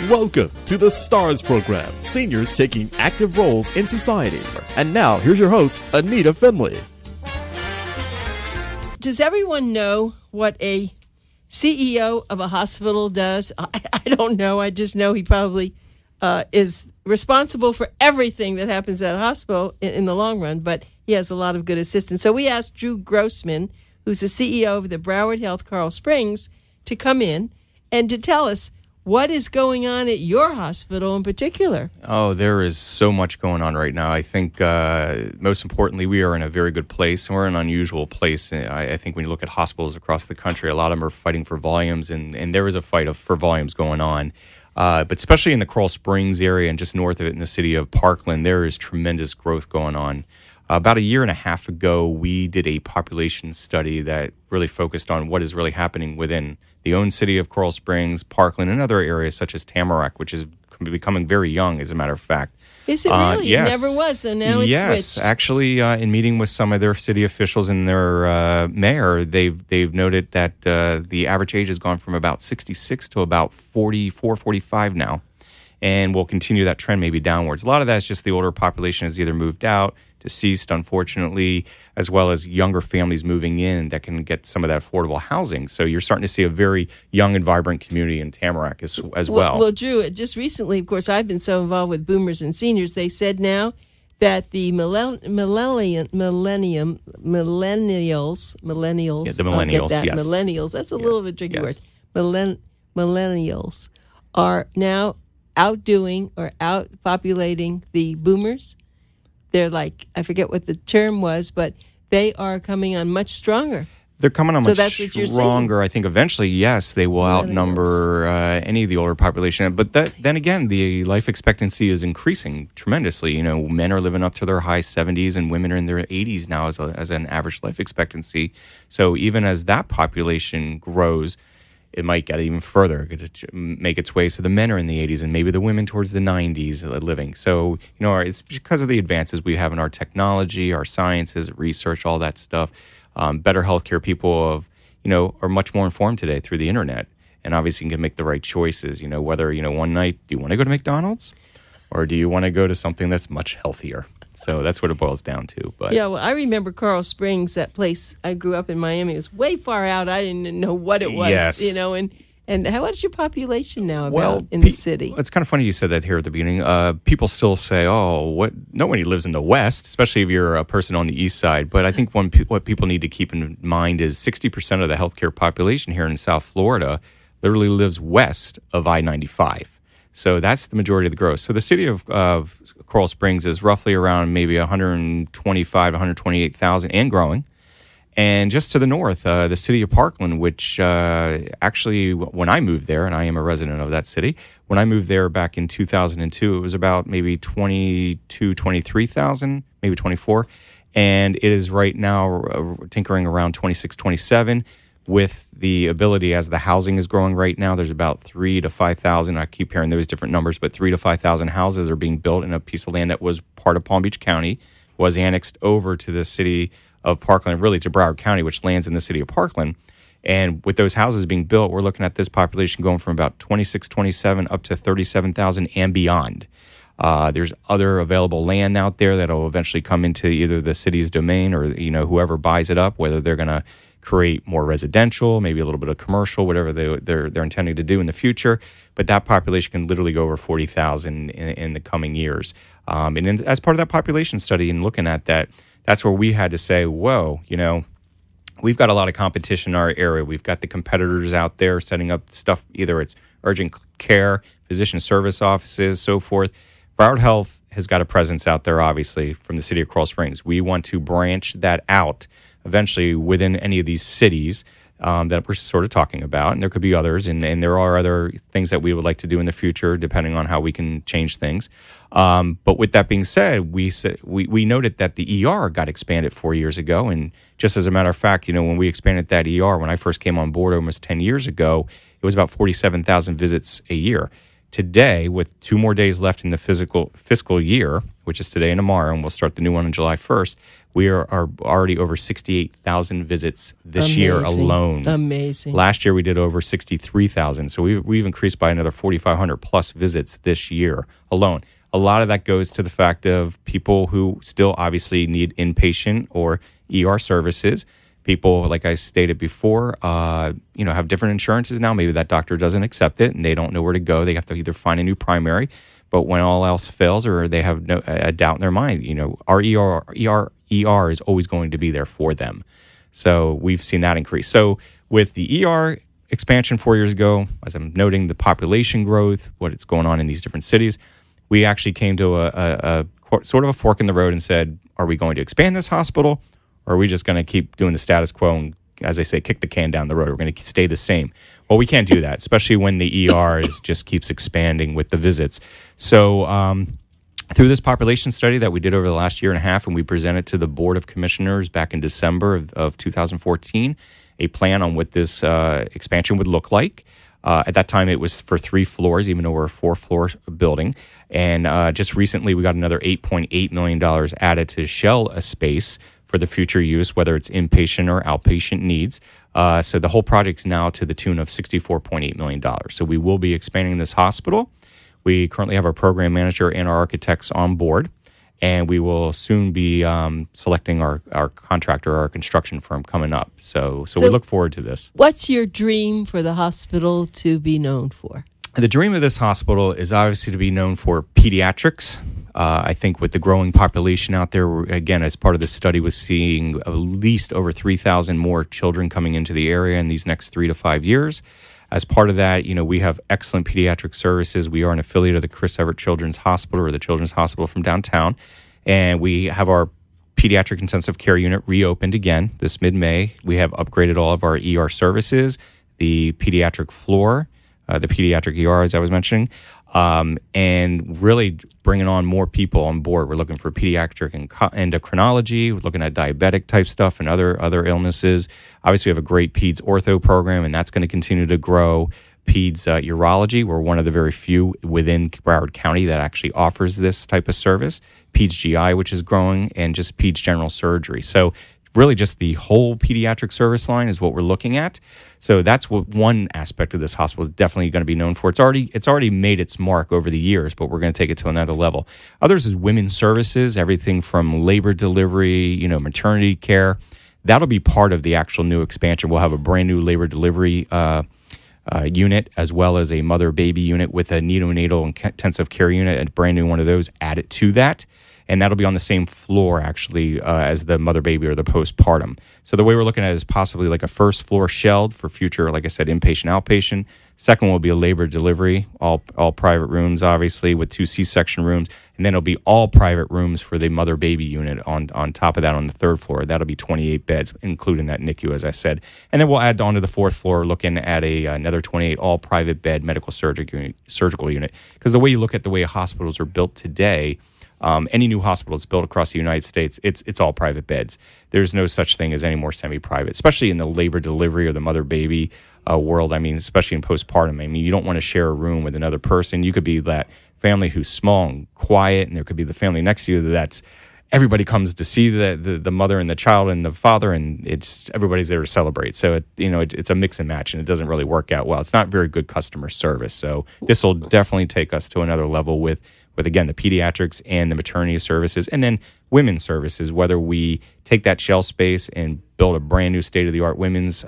Welcome to the STARS program, seniors taking active roles in society. And now, here's your host, Anita Finley. Does everyone know what a CEO of a hospital does? I don't know. I just know he probably is responsible for everything that happens at a hospital in the long run, but he has a lot of good assistants. So we asked Drew Grossman, who's the CEO of the Broward Health Coral Springs, to come in and to tell us what is going on at your hospital in particular. Oh, there is so much going on right now. I think most importantly, we are in a very good place, and we're in an unusual place. I think when you look at hospitals across the country, a lot of them are fighting for volumes, and there is a fight for volumes going on. But especially in the Coral Springs area and just north of it in the city of Parkland, there is tremendous growth going on. About a year and a half ago, we did a population study that really focused on what is really happening within the own city of Coral Springs, Parkland, and other areas such as Tamarack, which is becoming very young, as a matter of fact. Is it really? Yes. It never was, so now it's yes, switched. Actually, in meeting with some of their city officials and their mayor, they've noted that the average age has gone from about 66 to about 44, 45 now, and will continue that trend maybe downwards. A lot of that is just the older population has either moved out, deceased, unfortunately, as well as younger families moving in that can get some of that affordable housing. So you're starting to see a very young and vibrant community in Tamarack as well. Well, Drew, just recently, of course, I've been so involved with boomers and seniors, they said now that the millennials, Yeah, the millennials, yes. Millennials, that's a little bit of a tricky yes. word. Millennials are now outdoing or outpopulating the boomers. They're like, I forget what the term was, but they are coming on much stronger. They're coming on So much that's what you're stronger. I think eventually, yes, they will outnumber any of the older population. But then again, the life expectancy is increasing tremendously. You know, men are living up to their high 70s and women are in their 80s now as an average life expectancy. So even as that population grows, it might get even further, make its way. So the men are in the 80s and maybe the women towards the 90s living. So, you know, it's because of the advances we have in our technology, our sciences, research, all that stuff. Better healthcare people are much more informed today through the internet, and obviously can make the right choices. You know, whether, one night, do you want to go to McDonald's or do you want to go to something that's much healthier? So that's what it boils down to. But yeah, well, I remember Coral Springs, that place. I grew up in Miami. It was way far out. I didn't know what it was, yes. And what's your population now in the the city? It's kind of funny you said that here at the beginning. People still say, nobody lives in the West, especially if you're a person on the East Side. But I think what people need to keep in mind is 60% of the healthcare population here in South Florida literally lives west of I-95. So that's the majority of the growth. So the city of Coral Springs is roughly around maybe 125, 128,000 and growing. And just to the north, the city of Parkland, which actually, when I moved there, and I am a resident of that city, when I moved there back in 2002, it was about maybe 23,000, maybe 24. And it is right now tinkering around 26, 27. With the ability, as the housing is growing right now, there's about 3,000 to 5,000. I keep hearing those different numbers, but 3,000 to 5,000 houses are being built in a piece of land that was part of Palm Beach County, was annexed over to the city of Parkland, really to Broward County, which lands in the city of Parkland. And with those houses being built, we're looking at this population going from about 26, 27 up to 37,000 and beyond. There's other available land out there that will eventually come into either the city's domain or whoever buys it up, whether they're going to create more residential, maybe a little bit of commercial, whatever they're intending to do in the future. But that population can literally go over 40,000 in the coming years. And as part of that population study and looking at that, that's where we had to say, whoa, we've got a lot of competition in our area. We've got the competitors out there setting up stuff, either it's urgent care, physician service offices, so forth. Broward Health has got a presence out there, obviously, from the city of Coral Springs. We want to branch that out eventually within any of these cities that we're sort of talking about. And there could be others, and there are other things that we would like to do in the future, depending on how we can change things. But with that being said, we noted that the ER got expanded 4 years ago. And just as a matter of fact, when we expanded that ER, when I first came on board almost 10 years ago, it was about 47,000 visits a year. Today, with 2 more days left in the fiscal year, which is today and tomorrow, and we'll start the new one on July 1st, we are already over 68,000 visits this year alone. Amazing. Last year, we did over 63,000. So we've increased by another 4,500 plus visits this year alone. A lot of that goes to the fact of people who still obviously need inpatient or ER services. People, like I stated before, have different insurances now. Maybe that doctor doesn't accept it and they don't know where to go. They have to either find a new primary, but when all else fails or they have a doubt in their mind, our ER is always going to be there for them. So we've seen that increase. So with the ER expansion 4 years ago, as I'm noting the population growth, what is going on in these different cities, we actually came to a sort of a fork in the road and said, are we going to expand this hospital? Or are we just going to keep doing the status quo and, as I say, kick the can down the road? We're going to stay the same. Well, we can't do that, especially when the ER just keeps expanding with the visits. So through this population study that we did over the last year and a half, and we presented to the Board of Commissioners back in December of 2014, a plan on what this expansion would look like. At that time, it was for 3 floors, even though we're a 4-floor building. And just recently, we got another $8.8 million added to shell a space for the future use, whether it's inpatient or outpatient needs. So the whole project's now to the tune of $64.8 million. So we will be expanding this hospital. We currently have our program manager and our architects on board, and we will soon be selecting our contractor, our construction firm coming up. So we look forward to this. What's your dream for the hospital to be known for? The dream of this hospital is obviously to be known for pediatrics. I think with the growing population out there, again, as part of this study, was seeing at least over 3,000 more children coming into the area in these next 3 to 5 years. As part of that, we have excellent pediatric services. We are an affiliate of the Chris Everett Children's Hospital, or the Children's Hospital from downtown. And we have our pediatric intensive care unit reopened again this mid-May. We have upgraded all of our ER services, the pediatric floor, the pediatric ER, as I was mentioning, and really bringing on more people on board. We're looking for pediatric endocrinology. We're looking at diabetic type stuff and other illnesses. Obviously, we have a great peds ortho program, and that's going to continue to grow. Peds urology, we're one of the very few within Broward County that actually offers this type of service. Peds GI, which is growing, and just peds general surgery. So really just the whole pediatric service line is what we're looking at. So that's what one aspect of this hospital is definitely going to be known for. It's already made its mark over the years, but we're going to take it to another level. Others is women's services, everything from labor delivery, maternity care. That'll be part of the actual new expansion. We'll have a brand new labor delivery unit, as well as a mother-baby unit with a neonatal intensive care unit, a brand new one of those added to that. And that'll be on the same floor, actually, as the mother-baby or the postpartum. So the way we're looking at it is possibly like a first floor shelled for future, like I said, inpatient, outpatient. Second will be a labor delivery, all private rooms, obviously, with 2 C-section rooms. And then it'll be all private rooms for the mother-baby unit on top of that on the 3rd floor. That'll be 28 beds, including that NICU, as I said. And then we'll add on to the 4th floor, looking at another 28 all-private bed medical surgical unit. Because the way you look at the way hospitals are built today, any new hospital that's built across the United States, it's all private beds. There's no such thing as any more semi-private, especially in the labor delivery or the mother-baby world. I mean, especially in postpartum. I mean, you don't want to share a room with another person. You could be that family who's small and quiet, and there could be the family next to you that's everybody comes to see the mother and the child and the father, and everybody's there to celebrate. So it's a mix and match, and it doesn't really work out well. It's not very good customer service. So this will definitely take us to another level with again, the pediatrics and the maternity services, and then women's services, whether we take that shell space and build a brand new state-of-the-art women's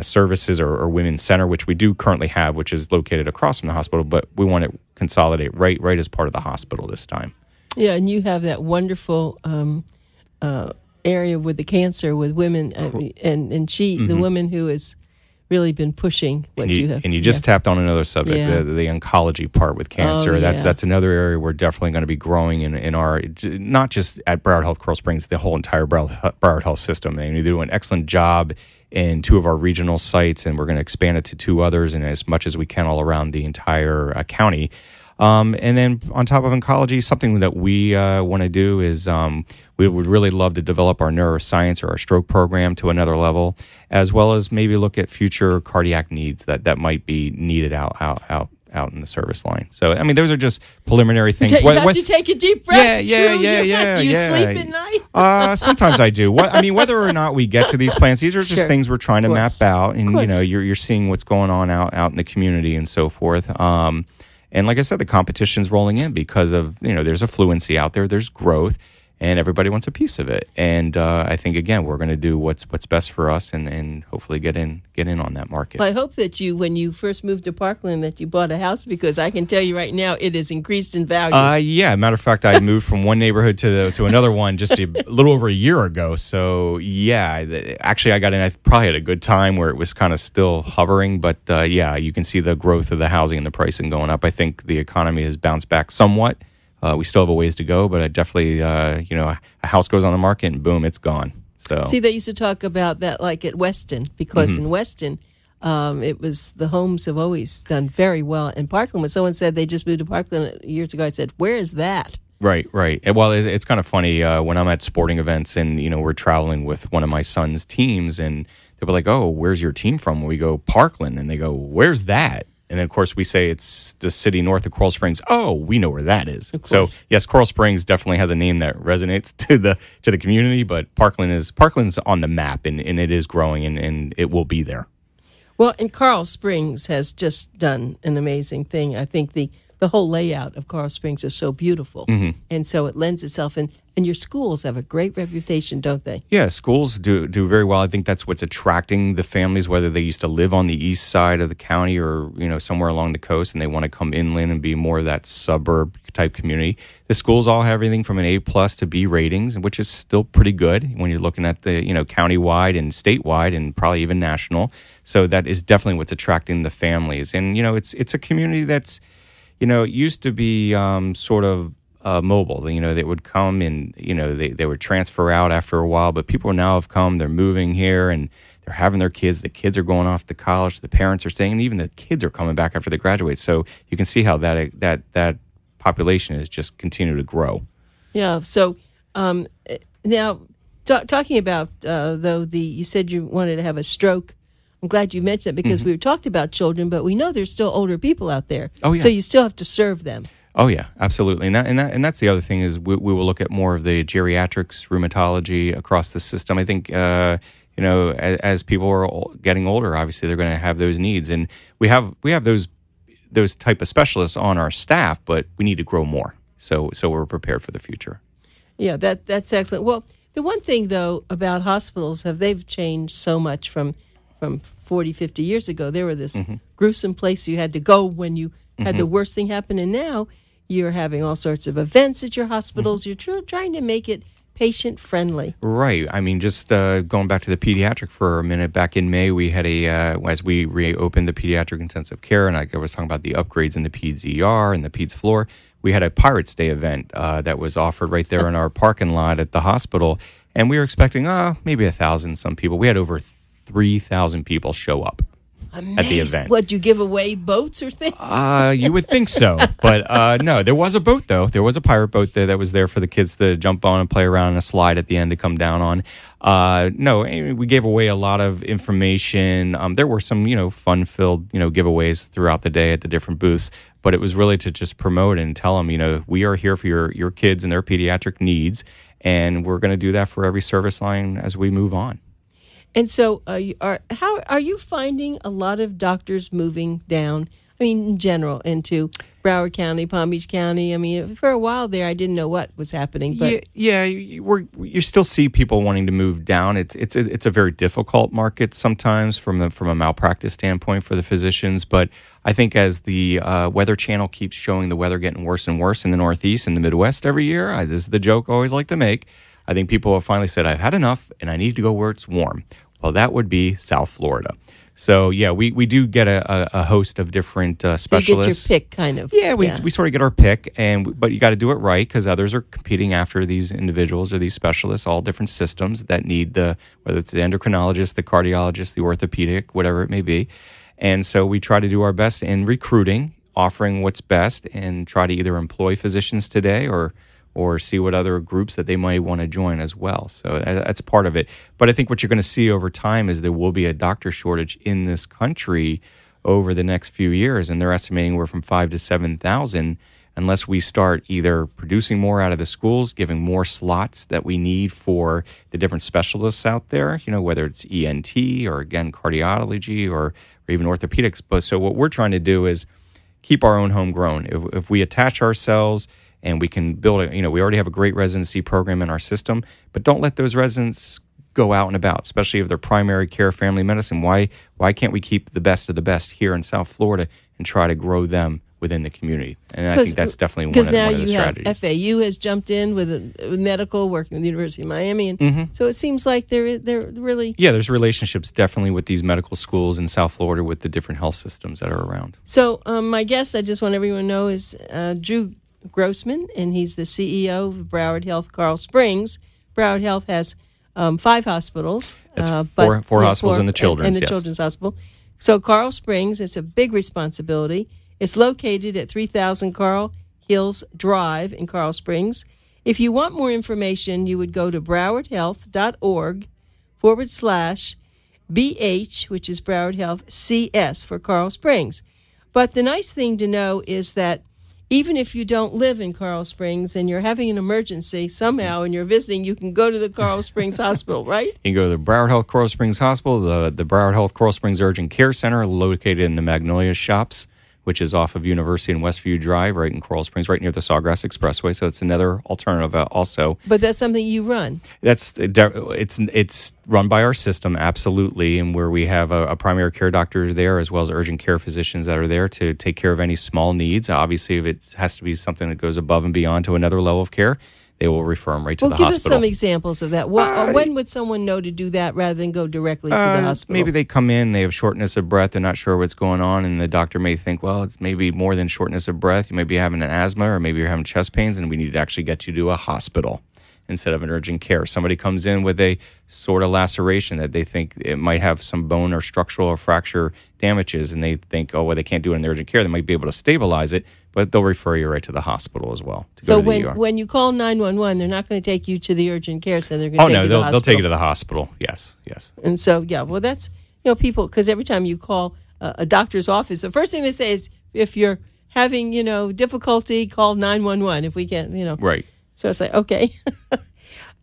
services or women's center, which we do currently have, which is located across from the hospital, but we want to consolidate right as part of the hospital this time. Yeah, and you have that wonderful area with the cancer with women, and she, the woman who has really been pushing what you have. And you just tapped on another subject, the oncology part with cancer. That's another area we're definitely going to be growing in our, not just at Broward Health Coral Springs, the whole entire Broward Health system. They do an excellent job in 2 of our regional sites, and we're going to expand it to 2 others, and as much as we can all around the entire county. And then on top of oncology, something that we want to do is we would really love to develop our neuroscience or our stroke program to another level, as well as maybe look at future cardiac needs that might be needed out out in the service line. So, I mean, those are just preliminary things. You have to take a deep breath. Yeah. Do you sleep at night? Sometimes I do. Whether or not we get to these plans, these are just things we're trying to map out, and you're seeing what's going on out in the community and so forth. And like I said, the competition's rolling in because of there's affluency out there, there's growth, and everybody wants a piece of it. And I think, again, we're going to do what's best for us and hopefully get in on that market. Well, I hope that when you first moved to Parkland, that you bought a house, because I can tell you right now it has increased in value. Yeah. Matter of fact, I moved from one neighborhood to another one just a little over a year ago. So, yeah, actually, I got in, I probably had a good time where it was kind of still hovering. But, yeah, you can see the growth of the housing and the pricing going up. I think the economy has bounced back somewhat. We still have a ways to go, but I definitely, a house goes on the market and boom, it's gone. So see, they used to talk about that like at Weston, because in Weston, it was the homes have always done very well. In Parkland, when someone said they just moved to Parkland years ago, I said, "Where is that?" Right. Well, it's kind of funny when I'm at sporting events and we're traveling with one of my son's teams, and they were like, "Oh, where's your team from?" We go Parkland, and they go, "Where's that?" And then, of course, we say it's the city north of Coral Springs. Oh, we know where that is. So, yes, Coral Springs definitely has a name that resonates to the community, but Parkland's on the map, and it is growing, and it will be there. Well, and Coral Springs has just done an amazing thing. I think the whole layout of Coral Springs is so beautiful, and so it lends itself. And your schools have a great reputation, don't they? Yeah, schools do very well. I think that's what's attracting the families, whether they used to live on the east side of the county or somewhere along the coast, and they want to come inland and be more of that suburb type community. The schools all have everything from an A+ to B ratings, which is still pretty good when you're looking at the countywide and statewide and probably even national. So that is definitely what's attracting the families. And it's a community that's it used to be sort of mobile. They would come and they would transfer out after a while, but people now have come, they're moving here and they're having their kids. The kids are going off to college, the parents are staying, and even the kids are coming back after they graduate. So you can see how that population has just continued to grow. Yeah. So now talking about though you said you wanted to have a stroke. I'm glad you mentioned that, because we've talked about children, but we know there's still older people out there. Oh, yes. So you still have to serve them. Oh yeah, absolutely, and that's the other thing is we will look at more of the geriatrics, rheumatology across the system. I think as people are getting older, obviously they're going to have those needs, and we have those type of specialists on our staff, but we need to grow more. So we're prepared for the future. Yeah, that's excellent. Well, the one thing though about hospitals they've changed so much from 40, 50 years ago. There were this gruesome place you had to go when you had the worst thing happen, and now you're having all sorts of events at your hospitals. You're trying to make it patient-friendly. Right. I mean, just going back to the pediatric for a minute, back in May, we had as we reopened the pediatric intensive care, and I was talking about the upgrades in the PEDS ER and the PEDS floor, we had a Pirates Day event that was offered right there in our parking lot at the hospital, and we were expecting maybe 1,000 some people. We had over 3,000 people show up. Amazing. At the event. What, you give away boats or things? You would think so. But no, there was a boat, though. There was a pirate boat there that was there for the kids to jump on and play around on a slide at the end to come down on. No, we gave away a lot of information. There were some, fun-filled, giveaways throughout the day at the different booths. But it was really to just promote and tell them, we are here for your kids and their pediatric needs. And we're going to do that for every service line as we move on. And so how are you finding a lot of doctors moving down, I mean, in general, into Broward County, Palm Beach County? I mean, for a while there, I didn't know what was happening. But you still see people wanting to move down. It's a very difficult market sometimes from a malpractice standpoint for the physicians. But I think as the Weather Channel keeps showing the weather getting worse and worse in the Northeast and the Midwest every year, this is the joke I always like to make. I think people have finally said, I've had enough and I need to go where it's warm. Well, that would be South Florida. So, yeah, we do get a host of different specialists. So you get your pick, kind of. Yeah, we sort of get our pick, but you got to do it right because others are competing after these individuals or these specialists, all different systems that need whether it's the endocrinologist, the cardiologist, the orthopedic, whatever it may be. And so we try to do our best in recruiting, offering what's best, and try to either employ physicians today or see what other groups that they might want to join as well. So that's part of it. But I think what you're going to see over time is there will be a doctor shortage in this country over the next few years, and they're estimating we're from 5 to 7,000 unless we start either producing more out of the schools, giving more slots that we need for the different specialists out there, whether it's ENT or, again, cardiology or even orthopedics. But so what we're trying to do is keep our own homegrown. If we attach ourselves and we can build we already have a great residency program in our system, but don't let those residents go out and about, especially if they're primary care, family medicine. Why can't we keep the best of the best here in South Florida and try to grow them within the community? And I think that's definitely one of the strategies. Because now you have FAU has jumped in with medical, working with the University of Miami, and so it seems like they're really... Yeah, there's relationships definitely with these medical schools in South Florida with the different health systems that are around. So my guest, I just want everyone to know, is Drew Grossman, and he's the CEO of Broward Health Coral Springs. Broward Health has 5 hospitals. Four hospitals in the children's, and the children's hospital. So Coral Springs, it's a big responsibility. It's located at 3000 Coral Hills Drive in Coral Springs. If you want more information, you would go to browardhealth.org/BH, which is Broward Health CS for Coral Springs. But the nice thing to know is that even if you don't live in Coral Springs and you're having an emergency somehow and you're visiting, you can go to the Coral Springs Hospital, right? You can go to the Broward Health Coral Springs Hospital, the Broward Health Coral Springs Urgent Care Center, located in the Magnolia Shops, which is off of University and Westview Drive, right in Coral Springs, right near the Sawgrass Expressway. So it's another alternative also. But that's something you run. It's run by our system, absolutely, and where we have a primary care doctor there as well as urgent care physicians that are there to take care of any small needs. Obviously, if it has to be something that goes above and beyond to another level of care, they will refer them right to the hospital. Well, give us some examples of that. When would someone know to do that rather than go directly to the hospital? Maybe they come in, they have shortness of breath, they're not sure what's going on, and the doctor may think, well, it's maybe more than shortness of breath. You may be having an asthma, or maybe you're having chest pains, and we need to actually get you to a hospital instead of an urgent care. Somebody comes in with a sort of laceration that they think it might have some bone or structural or fracture damages, and they think, oh, well, they can't do it in the urgent care. They might be able to stabilize it, but they'll refer you right to the hospital as well. So when you call 911, they're not going to take you to the urgent care center. They're going to take you to the hospital. They'll take you to the hospital. Yes. And so, well, that's, people, because every time you call a doctor's office, the first thing they say is, if you're having, difficulty, call 911 if we can, Right. So it's like, okay.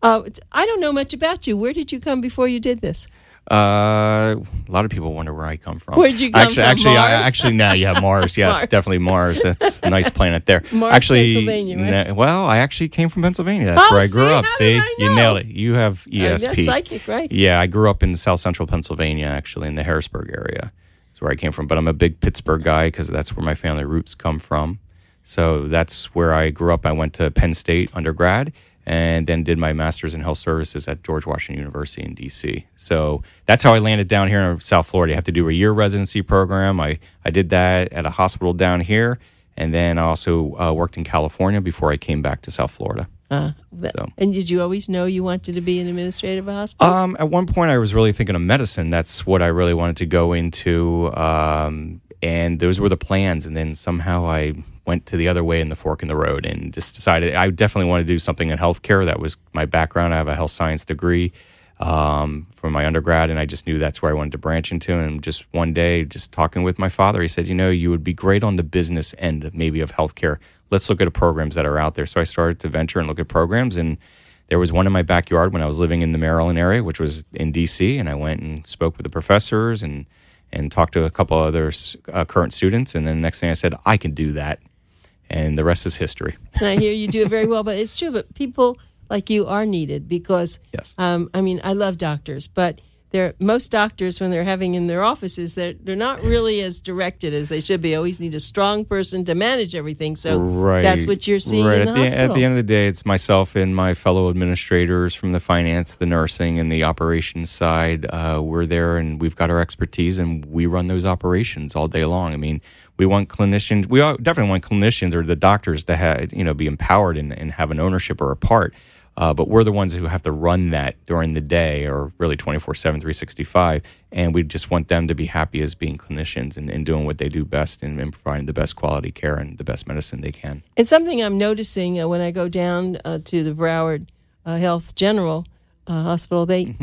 I don't know much about you. Where did you come before you did this? A lot of people wonder where I come from. Where'd you come from? Mars? Mars. Yes, Mars. Definitely Mars. That's a nice planet there. Mars, Pennsylvania, right? Well, I actually came from Pennsylvania. That's where I grew up. See, you nailed it. You have ESP. That's psychic, right? Yeah, I grew up in South Central Pennsylvania, actually, in the Harrisburg area. That's where I came from. But I'm a big Pittsburgh guy because that's where my family roots come from. So that's where I grew up. I went to Penn State undergrad, and then did my master's in health services at George Washington University in D.C. So that's how I landed down here in South Florida. You have to do a year residency program. I did that at a hospital down here, and then I also worked in California before I came back to South Florida. And did you always know you wanted to be an administrator of a hospital? At one point, I was really thinking of medicine. That's what I really wanted to go into, and those were the plans. And then somehow I went to the other way in the fork in the road and just decided I definitely want to do something in healthcare. That was my background. I have a health science degree from my undergrad, and I just knew that's where I wanted to branch into. And just one day, just talking with my father, he said, you would be great on the business end maybe of healthcare. Let's look at the programs that are out there. So I started to venture and look at programs, and there was one in my backyard when I was living in the Maryland area, which was in D.C., and I went and spoke with the professors and talked to a couple other current students, and then the next thing I said, I can do that. And the rest is history. And I hear you do it very well, but it's true. But people like you are needed because, yes. I love doctors, but most doctors, when they're having in their offices, they're not really as directed as they should be. Always need a strong person to manage everything. So that's what you're seeing in the hospital. At the end of the day, it's myself and my fellow administrators from the finance, the nursing, and the operations side. We're there, and we've got our expertise, and we run those operations all day long. We want clinicians. We definitely want clinicians or the doctors to have, be empowered and have an ownership or a part. But we're the ones who have to run that during the day, or really 24/7, 365. And we just want them to be happy as being clinicians and doing what they do best and providing the best quality care and the best medicine they can. And something I'm noticing when I go down to the Broward Health General Hospital, they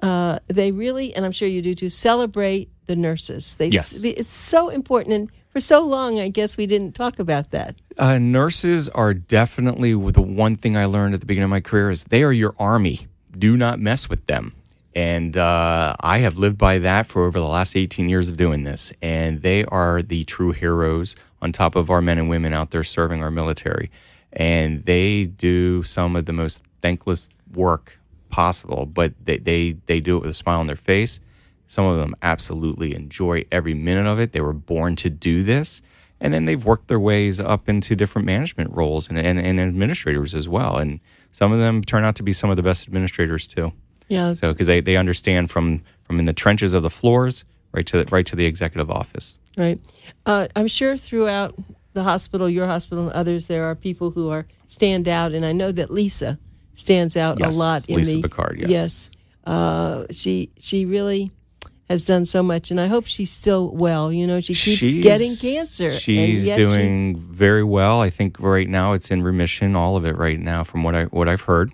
really, and I'm sure you do too, celebrate the nurses. Yes. It's so important, and for so long, I guess we didn't talk about that. Nurses are definitely the one thing I learned at the beginning of my career is they are your army. Do not mess with them. And I have lived by that for over the last 18 years of doing this. And they are the true heroes on top of our men and women out there serving our military. And they do some of the most thankless work possible, but they do it with a smile on their face. Some of them absolutely enjoy every minute of it. They were born to do this. And then they've worked their ways up into different management roles and administrators as well. And some of them turn out to be some of the best administrators too. Yeah. So because they understand from in the trenches of the floors right to the executive office. Right. I'm sure throughout the hospital, your hospital, and others, there are people who stand out, and I know that Lisa stands out a lot. Lisa Picard. Yes. She really has done so much, and I hope she's still well. You know, she's getting cancer. She's doing very well. I think right now it's in remission, all of it right now, from what I've heard.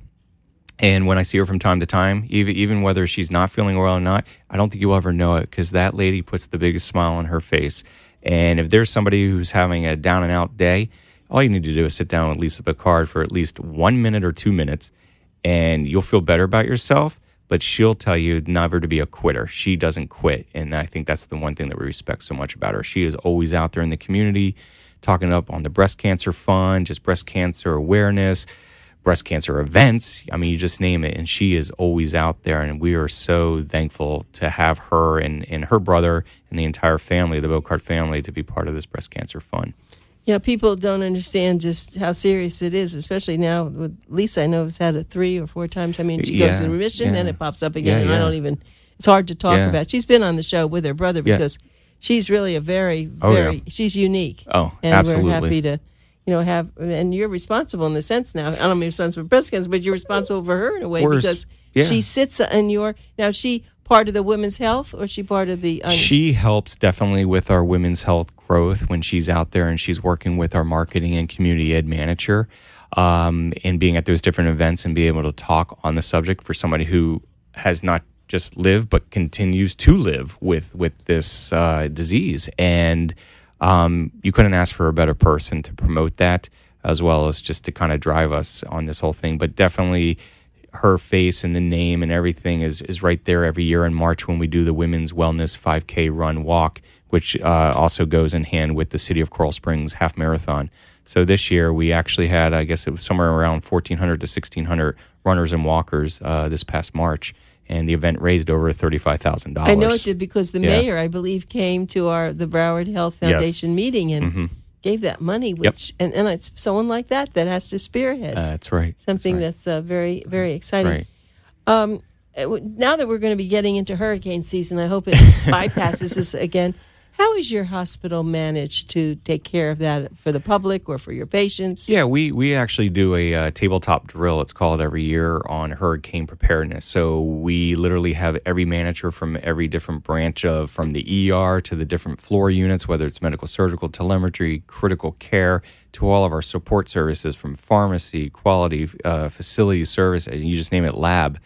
And when I see her from time to time, even whether she's not feeling well or not, I don't think you'll ever know it because that lady puts the biggest smile on her face. And if there's somebody who's having a down and out day, all you need to do is sit down with Lisa Picard for at least 1 minute or 2 minutes, and you'll feel better about yourself. But she'll tell you never to be a quitter. She doesn't quit. And I think that's the one thing that we respect so much about her. She is always out there in the community talking up on the breast cancer fund, just breast cancer awareness, breast cancer events. I mean, you just name it. And she is always out there. And we are so thankful to have her and her brother and the entire family, the Bocard family, to be part of this breast cancer fund. Yeah, people don't understand just how serious it is, especially now with Lisa. I know it's had it 3 or 4 times. I mean, she goes in remission, then it pops up again, and I don't even, it's hard to talk about. She's been on the show with her brother because she's really a very, she's unique. Oh, and absolutely. And we're happy to, have, and you're responsible in the sense now. I don't mean responsible for breast cancer, but you're responsible for her in a way because she sits in now is she part of the women's health or is she part of the... She helps definitely with our women's health growth when she's out there and she's working with our marketing and community ed manager and being at those different events and be able to talk on the subject for somebody who has not just lived but continues to live with this disease. And you couldn't ask for a better person to promote that as well as just to kind of drive us on this whole thing. But definitely her face and the name and everything is right there every year in March when we do the Women's Wellness 5K Run Walk, which also goes in hand with the City of Coral Springs Half Marathon. So this year we actually had, I guess it was somewhere around 1,400 to 1,600 runners and walkers this past March, and the event raised over $35,000. I know it did because the mayor, I believe, came to the Broward Health Foundation meeting and gave that money, which and it's someone like that has to spearhead. That's right. Something that's very, very exciting. Right. Now that we're going to be getting into hurricane season, I hope it bypasses this again. How is your hospital managed to take care of that for the public or for your patients? Yeah, we actually do a tabletop drill, it's called, every year on hurricane preparedness. So we literally have every manager from every different branch from the ER to the different floor units, whether it's medical, surgical, telemetry, critical care, to all of our support services from pharmacy, quality, facilities, service, and you just name it, lab.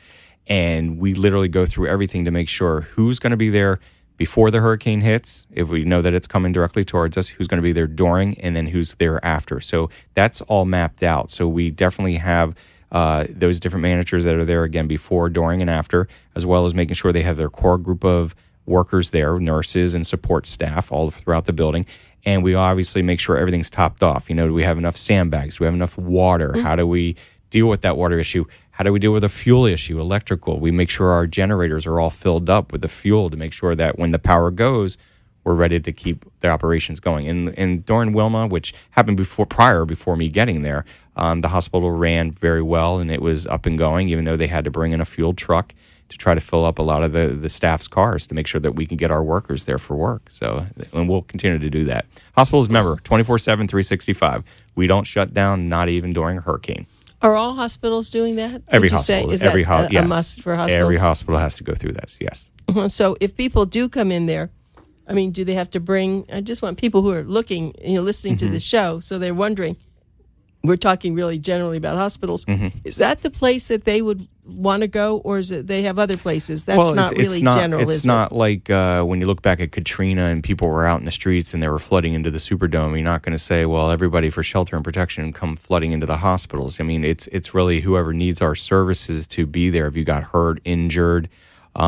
And we literally go through everything to make sure who's going to be there before the hurricane hits, if we know that it's coming directly towards us, who's going to be there during, and then who's there after. So that's all mapped out. So we definitely have those different managers that are there, again, before, during, and after, as well as making sure they have their core group of workers there, nurses and support staff all throughout the building. And we obviously make sure everything's topped off. Do we have enough sandbags? Do we have enough water? Mm-hmm. How do we deal with that water issue? How do we deal with a fuel issue, electrical? We make sure our generators are all filled up with the fuel to make sure that when the power goes, we're ready to keep the operations going. And during Wilma, which happened before me getting there, the hospital ran very well and it was up and going, even though they had to bring in a fuel truck to try to fill up a lot of the staff's cars to make sure that we can get our workers there for work. So, and we'll continue to do that. Hospitals, remember, 24/7, 365. We don't shut down, not even during a hurricane. Are all hospitals doing that? Every hospital. Is that a must for hospitals? Every hospital has to go through this, yes. So if people do come in there, I mean, do they have to bring, I just want people who are looking, listening to the show, so they're wondering, we're talking really generally about hospitals. Is that the place that they would want to go, or is it they have other places? That's not really general, is it? It's not like when you look back at Katrina and people were out in the streets and they were flooding into the Superdome. You're not going to say, well, everybody for shelter and protection come flooding into the hospitals. I mean, it's really whoever needs our services to be there. If you got hurt, injured,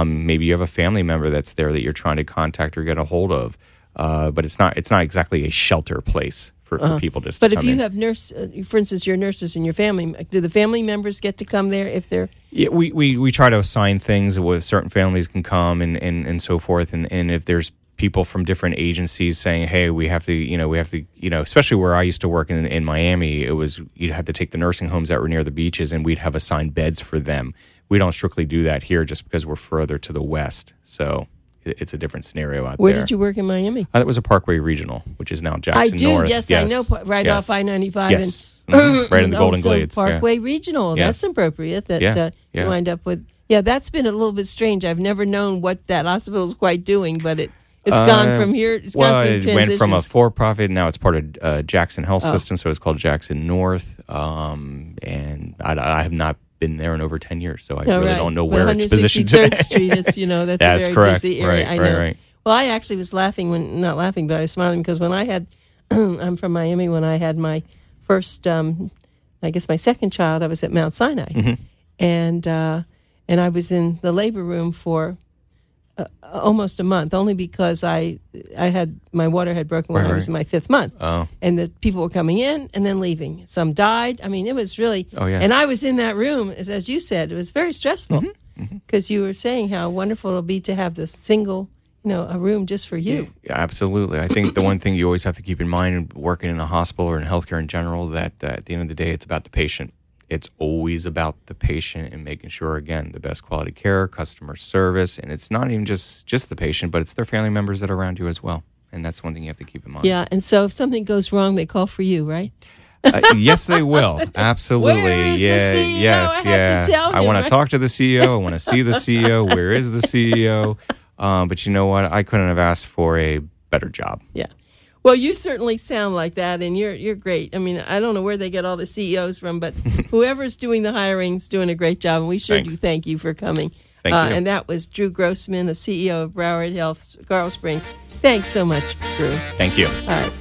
maybe you have a family member that's there that you're trying to contact or get a hold of. But it's not exactly a shelter place for people just to come in. But if you have for instance, your nurses and your family, do the family members get to come there if they're... Yeah, we try to assign things where certain families can come and so forth. And if there's people from different agencies saying, hey, we have to, especially where I used to work in Miami, it was, you'd have to take the nursing homes that were near the beaches and we'd have assigned beds for them. We don't strictly do that here just because we're further to the west. So it's a different scenario out there. Where did you work in Miami? That was a Parkway Regional, which is now Jackson I do, North. yes, I know, off I-95. Yes. Right in the Golden Glades. Parkway Regional, that's appropriate that you wind up with. Yeah, that's been a little bit strange. I've never known what that hospital is quite doing, but it's gone from here. It's gone through transitions. It went from a for-profit, now it's part of Jackson Health System, so it's called Jackson North. And I have not been there in over 10 years, so I really don't know where it's positioned today. 163rd Street, that's that's a very correct. busy area. Right, I know. Right. Well, I actually was laughing not laughing, but I was smiling because when I had, I'm from Miami, when I had my first, I guess my second child, I was at Mount Sinai. And I was in the labor room for almost a month, only because I had my water had broken when I was in my 5th month, and the people were coming in and then leaving. Some died. I mean, it was really. And I was in that room, as you said, it was very stressful because you were saying how wonderful it'll be to have this single, a room just for you. Yeah, absolutely. I think the one thing you always have to keep in mind, working in a hospital or in healthcare in general, that at the end of the day, it's about the patient. It's always about the patient and making sure, again, the best quality care, customer service, and it's not even just the patient, but it's their family members that are around you as well. And that's one thing you have to keep in mind. Yeah, and so if something goes wrong, they call for you, right? Yes, they will. Absolutely. Where is the CEO? Yes, I have to tell him, I want to talk to the CEO. I want to see the CEO. Where is the CEO? But you know what? I couldn't have asked for a better job. Yeah. Well, you certainly sound like that, and you're great. I mean, I don't know where they get all the CEOs from, but whoever's doing the hiring is doing a great job, and we sure do thank you for coming. Thank you. And that was Drew Grossman, a CEO of Broward Health, Carl Springs. Thanks so much, Drew. Thank you. All right.